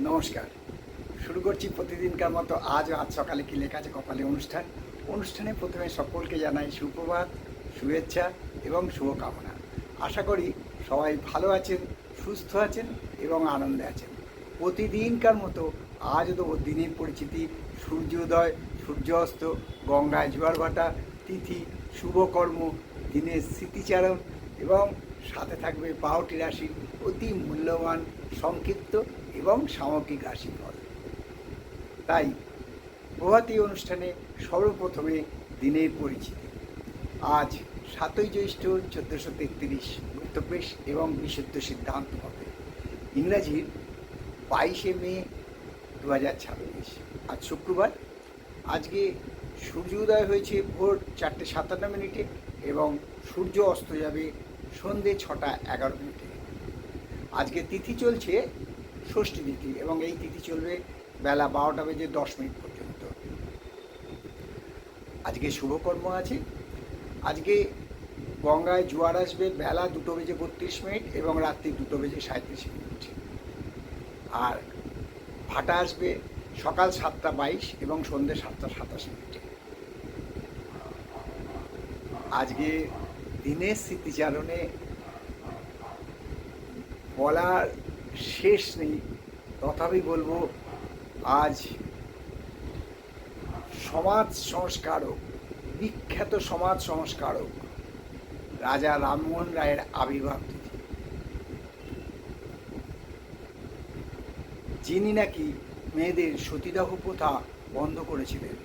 নমস্কার। শুরু করছি প্রতিদিনকার মতো আজ সকালে কি লেখা আছে কপালে অনুষ্ঠানে প্রথমে সকলকে জানাই সুপ্রভাত, শুভেচ্ছা এবং শুভকামনা। আশা করি সবাই ভালো আছেন, সুস্থ আছেন এবং আনন্দে আছেন। প্রতিদিনকার মতো আজও তো দিনের পরিচিতি, সূর্যোদয়, সূর্যাস্ত, গঙ্গায় জোয়ার ভাটা, তিথি, শুভকর্ম, দিনের স্মৃতিচারণ এবং সাথে থাকবে 12টি রাশির অতি মূল্যবান সংক্ষিপ্ত এবং সামগ্রিক রাশিফল। তাই প্রভাতী অনুষ্ঠানে সর্বপ্রথমে দিনের পরিচিতি। আজ 7ই জ্যৈষ্ঠ 1433 গুপ্তপ্রেস এবং বিশুদ্ধ সিদ্ধান্ত হবে। ইংরাজির 22শে মে 2026। আজ শুক্রবার। আজকে সূর্যোদয় হয়েছে ভোর 4:57 এবং সূর্য অস্ত যাবে সন্ধে 6:11। আজকে তিথি চলছে ষষ্ঠী তিথি এবং এই তিথি চলবে বেলা 12:10 পর্যন্ত। আজকে শুভকর্ম আছে। আজকে গঙ্গায় জোয়ার আসবে বেলা 2:32 এবং রাত্রি 2:37। আর ভাটা আসবে সকাল 7:22 এবং সন্ধ্যে 7:27। আজকে দিনের স্মৃতিচারণে বলার শেষ নেই, তথাপি বলবো আজ সমাজ সংস্কারক, বিখ্যাত সমাজ সংস্কারক রাজা রামমোহন রায়ের আবির্ভাব তিথি, যিনি নাকি মেয়েদের সতীদাহ প্রথা বন্ধ করেছিলেন,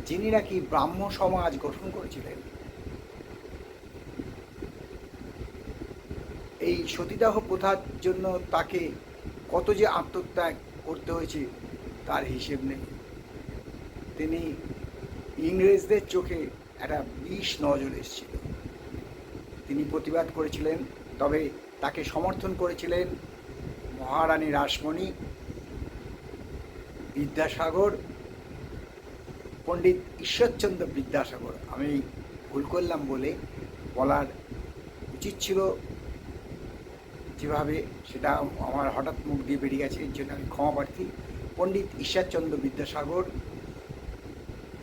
যিনি নাকি ব্রাহ্ম সমাজ গঠন করেছিলেন। এই সতীদাহ প্রথার জন্য তাকে কত যে আত্মত্যাগ করতে হয়েছে তার হিসেব নেই। তিনি ইংরেজদের চোখে একটা বিষ নজর এসেছিল, তিনি প্রতিবাদ করেছিলেন। তবে তাকে সমর্থন করেছিলেন মহারানী রাসমণি, বিদ্যাসাগর, পণ্ডিত ঈশ্বরচন্দ্র বিদ্যাসাগর। আমি ভুল করলাম বলে বলার উচিত ছিল যেভাবে, সেটা আমার হঠাৎ মুখ দিয়ে বেরিয়ে গেছে, এর জন্য আমি ক্ষমা প্রার্থী। পণ্ডিত ঈশ্বরচন্দ্র বিদ্যাসাগর,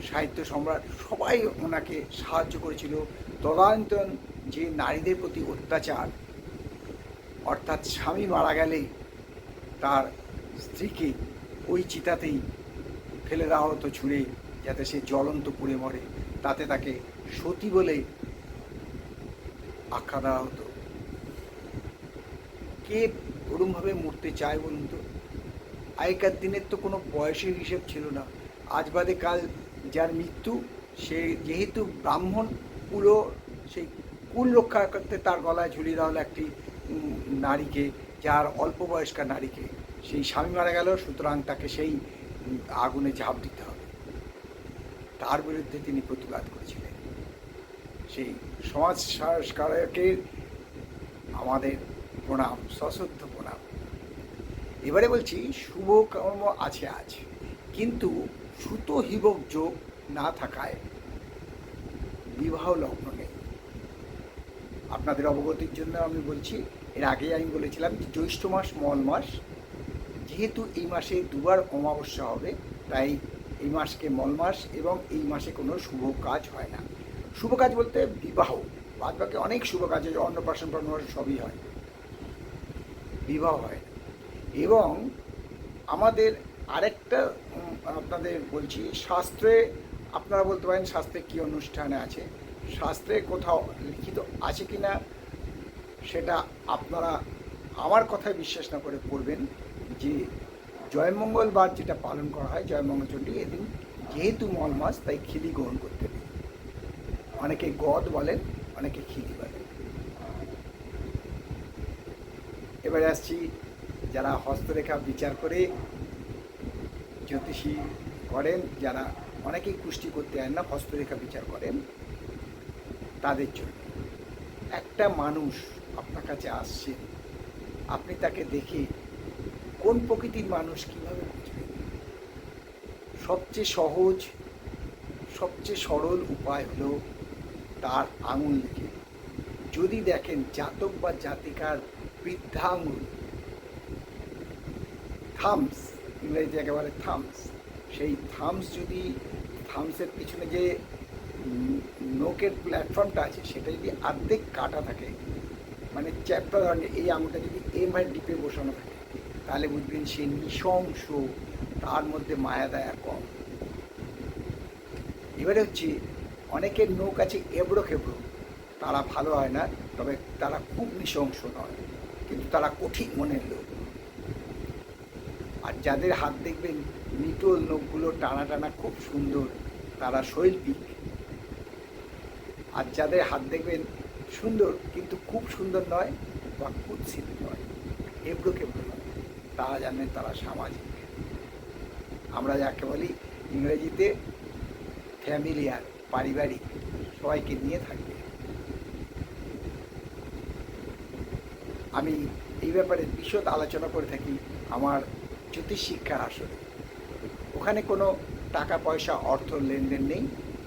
সাহিত্য সম্রাট, সবাই ওনাকে সাহায্য করেছিল। তদানীন্তন যে নারীদের প্রতি অত্যাচার, অর্থাৎ স্বামী মারা গেলে তার স্ত্রীকে ওই চিতাতেই ফেলে দেওয়া হতো ছুঁড়ে, যাতে সে জ্বলন্ত পুড়ে মরে, তাতে তাকে সতী বলে আখ্যা দেওয়া হতো। কে ওরমভাবে মরতে চায় বলুন তো? আগেকার দিনের তো কোনো বয়সের হিসেব ছিল না। আজ বাদে কাল যার মৃত্যু, সে যেহেতু ব্রাহ্মণ কুলো, সেই কুল রক্ষা করতে তার গলায় ঝুলিয়ে দেওয়া হলো একটি নারীকে, যার অল্প বয়স্কা নারীকে। সেই স্বামী মারা গেল, সুতরাং তাকে সেই আগুনে ঝাঁপ দিতে হবে। তার বিরুদ্ধে তিনি প্রতিবাদ করেছিলেন। সেই সমাজ সংস্কারকের আমাদের প্রণাম, সশ্রদ্ধ প্রণাম। এবারে বলছি শুভকর্ম আছে আজ, কিন্তু সুত হিবক যোগ না থাকায় বিবাহ লগ্ন নেই। আপনাদের অবগতির জন্য আমি বলছি, এর আগে আমি বলেছিলাম যে জ্যৈষ্ঠ মাস মল মাস, যেহেতু এই মাসে দুবার অমাবস্যা হবে, তাই এই মাসকে মল মাস এবং এই মাসে কোনো শুভ কাজ হয় না। শুভ কাজ বলতে বিবাহ, বাদ বাকি অনেক শুভ কাজ হয়, অন্নপ্রাশন সবই হয়, বিবাহ হয় না। এবং আমাদের আরেকটা আপনাদের বলছি, শাস্ত্রে আপনারা বলতে পারেন শাস্ত্রে কী অনুষ্ঠানে আছে, শাস্ত্রে কোথাও লিখিত আছে কি না সেটা আপনারা আমার কথায় বিশ্বাস না করে পড়বেন, যে জয়মঙ্গলবার যেটা পালন করা হয়, জয়মঙ্গলচণ্ডী, এদিন যেহেতু মল মাস তাই খিলি গ্রহণ করতে নেই। অনেকে গদ বলেন, অনেকে খিলি বলেন। এবারে আসছি যারা হস্তরেখা বিচার করে জ্যোতিষী করেন, যারা অনেকেই কুষ্টি করতে হয় না, হস্তরেখা বিচার করেন, তাদের জন্য। একটা মানুষ আপনার কাছে আসছে, আপনি তাকে দেখে কোন প্রকৃতির মানুষ কীভাবে বুঝবেন? সবচেয়ে সহজ, সবচেয়ে সরল উপায় হলো তার আঙুল দেখে। যদি দেখেন জাতক বা জাতিকার বৃদ্ধা আঙুল, থামস, ইংরেজিতে একেবারে থামস, সেই থামস যদি থামসের পিছনে যে নোকের প্ল্যাটফর্মটা আছে সেটা যদি অর্ধেক কাটা থাকে, মানে চ্যাপ্টা ধরনের এই আঙুলটা যদি এমআই ডিপে বসানো থাকে, তাহলে বুঝবেন সে নৃশংস, তার মধ্যে মায়া দায়া কম। এবারে হচ্ছে অনেকের নখ আছে এবড়ো খেবড়ো, তারা ভালো হয় না, তবে তারা খুব নৃশংস নয়, কিন্তু তারা কঠিন মনের লোক। আর যাদের হাত দেখবেন নিটোল, নখগুলো টানা টানা খুব সুন্দর, তারা শৈল্পিক। আর যাদের হাত দেখবেন সুন্দর কিন্তু খুব সুন্দর নয় বা কুৎসিত নয়, এবড়ো খেবড়ো নয়, তারা জানেন তারা সামাজিক। আমরা যাকে বলি ইংরেজিতে ফ্যামিলিয়ার, পারিবারিক, সবাইকে নিয়ে থাকবে। আমি এই ব্যাপারে বিশদ আলোচনা করে থাকি আমার জ্যোতিষ শিক্ষার আসরে। ওখানে কোনো টাকা পয়সা অর্থ লেনদেন নেই,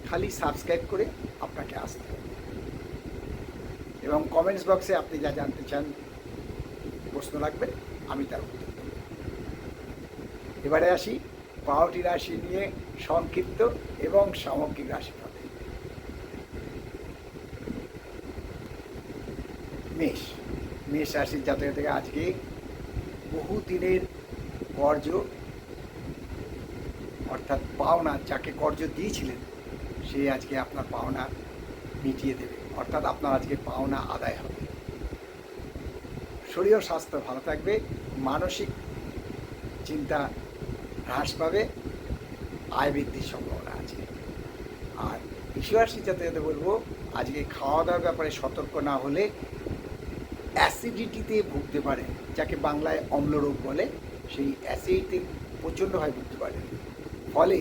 খালি সাবস্ক্রাইব করে আপনাকে আসতে হবে এবং কমেন্টস বক্সে আপনি যা জানতে চান প্রশ্ন রাখবেন, আমি তার উত্তর দেব। এবারে আসি 12টি রাশি নিয়ে সংক্ষিপ্ত এবং সামগ্রিক রাশিফল। মেষ, মেষ রাশির জাতক থেকে আজকে বহুদিনের কর্য, অর্থাৎ পাওনা, যাকে কর্য দিয়েছিলেন সে আজকে আপনার পাওনা মিটিয়ে দেবে, অর্থাৎ আপনার আজকে পাওনা আদায় হবে। শরীর ও স্বাস্থ্য ভালো থাকবে, মানসিক চিন্তা হ্রাস পাবে, আয় বৃদ্ধির সম্ভাবনা আছে। আর বৃষরাশি জাতকদের বলবো আজকে খাওয়া দাওয়ার ব্যাপারে সতর্ক না হলে অ্যাসিডিটিতে ভুগতে পারেন, যাকে বাংলায় অম্লরোগ বলে, সেই অ্যাসিডিটি প্রচণ্ডভাবে ভুগতে পারেন, ফলে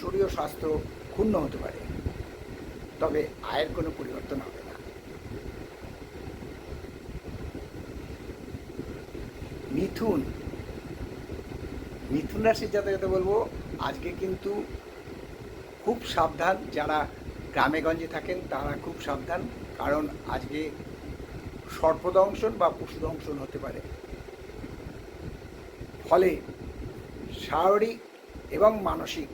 শরীর ও স্বাস্থ্য ক্ষুণ্ণ হতে পারে, তবে আয়ের কোনো পরিবর্তন হবে না। মিথুন, মিথুন রাশির জাতকদের বলবো আজকে কিন্তু খুব সাবধান, যারা গ্রামে গঞ্জে থাকেন তারা খুব সাবধান, কারণ আজকে সর্পদংশন বা পশুদংশন হতে পারে, ফলে শারীরিক এবং মানসিক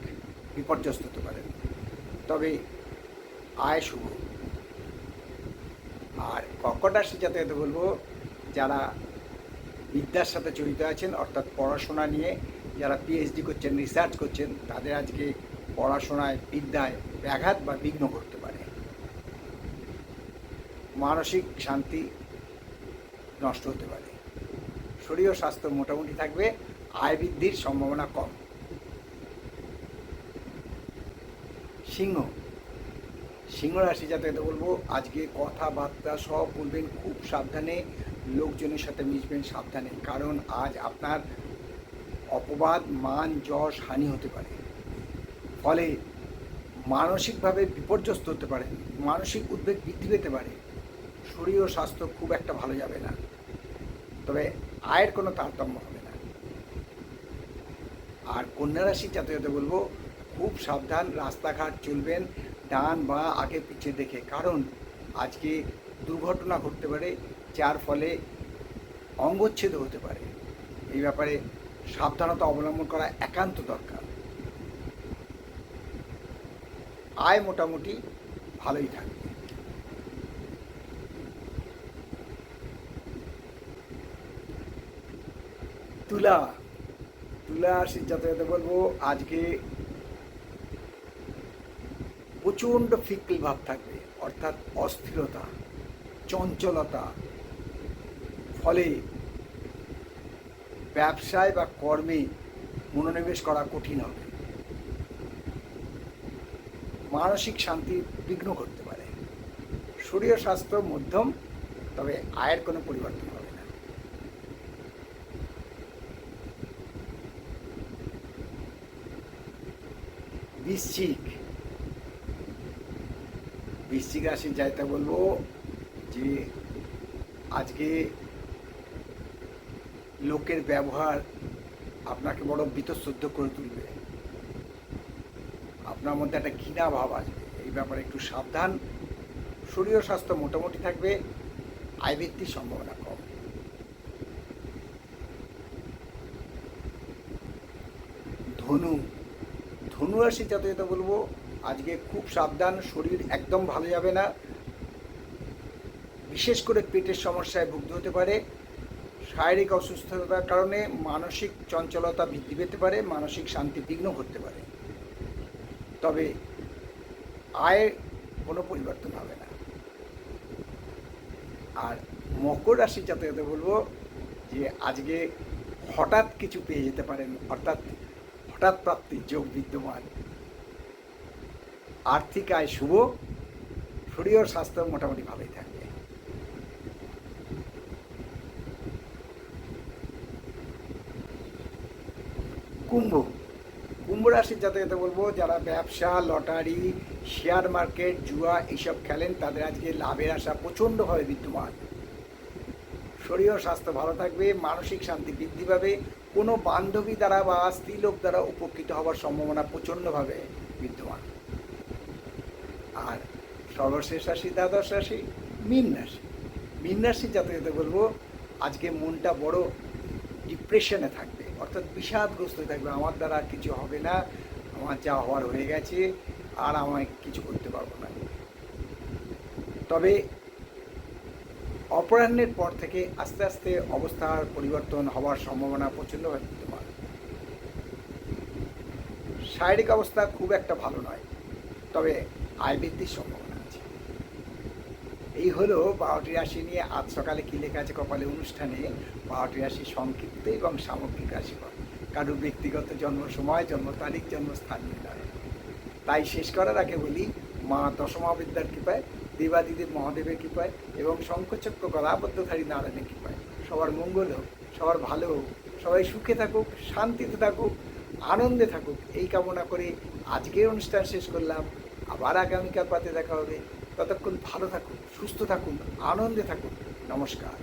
বিপর্যস্ত হতে পারেন, তবে আয় শুভ। আর কর্কট রাশির জাতকদের বলবো যারা বিদ্যার সাথে জড়িত আছেন, অর্থাৎ পড়াশোনা নিয়ে যারা পিএইচডি করছেন, রিসার্চ করছেন, তাদের আজকে পড়াশোনায়, বিদ্যায় ব্যাঘাত বা বিঘ্ন করতে পারে, মানসিক শান্তি নষ্ট হতে পারে। শরীর ও স্বাস্থ্য মোটামুটি থাকবে, আয় বৃদ্ধির সম্ভাবনা কম। সিংহ, সিংহ রাশি জাতকদের বলবো আজকে কথাবার্তা সব বলবেন খুব সাবধানে, লোকজনের সাথে মিশবেন সাবধানে, কারণ আজ আপনার অপবাদ, মান, যশ, হানি হতে পারে, ফলে মানসিকভাবে বিপর্যস্ত হতে পারেন, মানসিক উদ্বেগ বৃদ্ধি পেতে পারে, শরীর ও স্বাস্থ্য খুব একটা ভালো যাবে না, তবে আয়ের কোনো তারতম্য হবে না। আর কন্যা রাশির জাতকদের বলবো খুব সাবধান, রাস্তাঘাট চলবেন ডান বা আগে পিছিয়ে দেখে, কারণ আজকে দুর্ঘটনা ঘটতে পারে, যার ফলে অঙ্গচ্ছেদ হতে পারে, এই ব্যাপারে সাবধানতা অবলম্বন করা একান্ত দরকার। আয় মোটামুটি ভালোই থাকবে। তুলা, তুলা রাশির জাতকদের বলবো আজকে প্রচণ্ড ফিকল ভাব থাকবে, অর্থাৎ অস্থিরতা, চঞ্চলতা, ফলে ব্যবসায় বা কর্মে মনোনিবেশ করা কঠিন হবে, মানসিক শান্তি বিঘ্ন করতে পারে। শরীর স্বাস্থ্য মধ্যম, তবে আয়ের কোনো পরিবর্তন হবে না। বৃশ্চিক, বৃশ্চিক রাশির জায়গা বলবো যে আজকে লোকের ব্যবহার আপনাকে বড় বীতশ্রদ্ধ করে তুলবে, আপনার মধ্যে একটা ঘৃণা ভাব আসবে, এই ব্যাপারে একটু সাবধান। শরীর স্বাস্থ্য মোটামুটি থাকবে, আয় বৃদ্ধির সম্ভাবনা কম। ধনু ধনু রাশি জাতকদের বলবো আজকে খুব সাবধান, শরীর একদম ভালো যাবে না, বিশেষ করে পেটের সমস্যায় ভুগতে হতে পারে। শারীরিক অসুস্থতার কারণে মানসিক চঞ্চলতা বৃদ্ধি পেতে পারে, মানসিক শান্তি বিঘ্ন ঘটতে পারে। তবে আয়ে কোনো পরিবর্তন হবে না। আর মকর রাশি জাতকদের বলবো যে আজকে হঠাৎ কিছু পেয়ে যেতে পারেন, অর্থাৎ হঠাৎ প্রাপ্তির যোগ বিদ্যমান। আর্থিক আয় শুভ, শরীর ও স্বাস্থ্য মোটামুটি ভালোই থাকবে। কুম্ভ কুম্ভ রাশির জাতককে বলবো যারা ব্যবসা, লটারি, শেয়ার মার্কেট, জুয়া এইসব খেলেন তাদের আজকে লাভের আশা প্রচণ্ডভাবে বিদ্যমান। শরীর ও স্বাস্থ্য ভালো থাকবে, মানসিক শান্তি বৃদ্ধি পাবে, কোনো বান্ধবী দ্বারা বা স্ত্রীলোক দ্বারা উপকৃত হওয়ার সম্ভাবনা প্রচণ্ডভাবে বিদ্যমান। আর সর্বশেষ রাশি দ্বাদশ রাশি মীন রাশি। মীন রাশির জাতকদের বলবো আজকে মনটা বড় ডিপ্রেশনে থাকবে, অর্থাৎ বিষাদগ্রস্ত থাকবে, আমার দ্বারা আর কিছু হবে না, আমার যা হওয়ার হয়ে গেছে, আর আমায় কিছু করতে পারবো না। তবে অপরাহ্নের পর থেকে আস্তে আস্তে অবস্থার পরিবর্তন হওয়ার সম্ভাবনা প্রচণ্ডভাবে বিদ্যমান। শারীরিক অবস্থা খুব একটা ভালো নয়, তবে আয় বৃদ্ধির সম্ভাবনা আছে। এই হলো 12টি রাশি নিয়ে আজ সকালে কী লেখা আছে কপালে অনুষ্ঠানে 12টি রাশি সংক্ষিপ্ত এবং সামগ্রিক রাশিফল। কারোর ব্যক্তিগত জন্ম সময়, জন্ম তারিখ, জন্মস্থান নয়। তাই শেষ করার আগে বলি, মা দশমহাবিদ্যার কৃপায়, দেবাদিদেব মহাদেবের কৃপায় এবং শঙ্খচক্র গলাবদ্ধধারী নারায়ণের কৃপায় সবার মঙ্গল হোক, সবার ভালো হোক, সবাই সুখে থাকুক, শান্তিতে থাকুক, আনন্দে থাকুক, এই কামনা করে আজকের অনুষ্ঠান শেষ করলাম। আবার আগামীকাল পাতে দেখা হবে। ততক্ষণ ভালো থাকুন, সুস্থ থাকুন, আনন্দে থাকুন। নমস্কার।